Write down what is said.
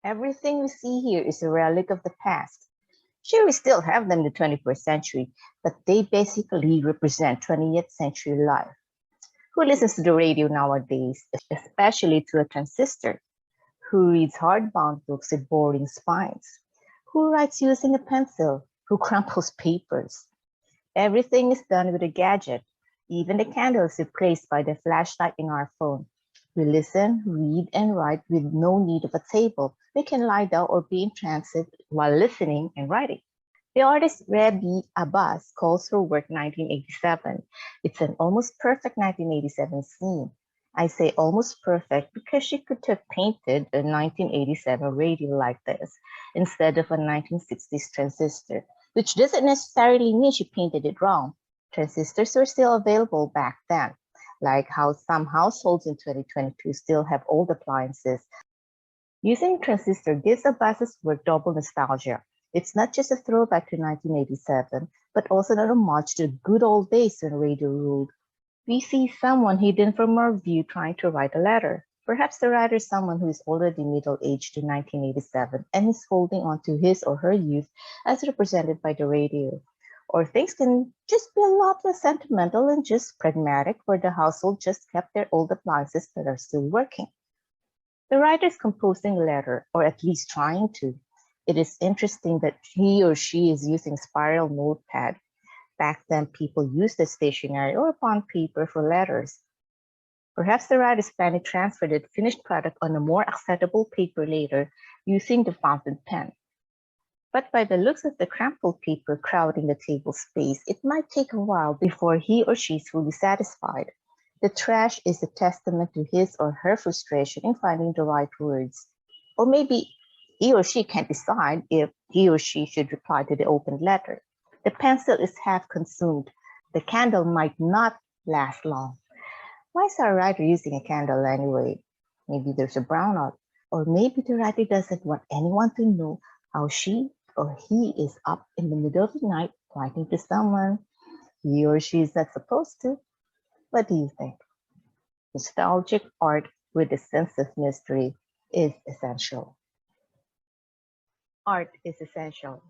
Everything we see here is a relic of the past. Sure, we still have them in the 21st century, but they basically represent 20th century life. Who listens to the radio nowadays, especially to a transistor? Who reads hardbound books with boring spines? Who writes using a pencil? Who crumples papers? Everything is done with a gadget. Even the candle is replaced by the flashlight in our phone. We listen, read, and write with no need of a table. We can lie down or be in transit while listening and writing. The artist Rebie Abas calls her work 1987. It's an almost perfect 1987 scene. I say almost perfect because she could have painted a 1987 radio like this instead of a 1960s transistor, which doesn't necessarily mean she painted it wrong. Transistors were still available back then, like how some households in 2022 still have old appliances. Using transistor gives Abbas's work double nostalgia. It's not just a throwback to 1987, but also an homage to the good old days when radio ruled. We see someone hidden from our view trying to write a letter. Perhaps the writer is someone who is already middle-aged in 1987 and is holding on to his or her youth as represented by the radio. Or things can just be a lot less sentimental and just pragmatic, where the household just kept their old appliances that are still working. The writer is composing a letter, or at least trying to. It is interesting that he or she is using spiral notepad. Back then, people used the stationery or bond paper for letters. Perhaps the writer is planning to transfer the finished product on a more acceptable paper later using the fountain pen. But by the looks of the crumpled paper crowding the table space, it might take a while before he or she is fully satisfied. The trash is a testament to his or her frustration in finding the right words. Or maybe he or she can't decide if he or she should reply to the opened letter. The pencil is half consumed. The candle might not last long. Why is our writer using a candle anyway? Maybe there's a brownout. Or maybe the writer doesn't want anyone to know how she or he is up in the middle of the night writing to someone he or she is not supposed to. What do you think? Nostalgic art with a sense of mystery is essential. Art is essential.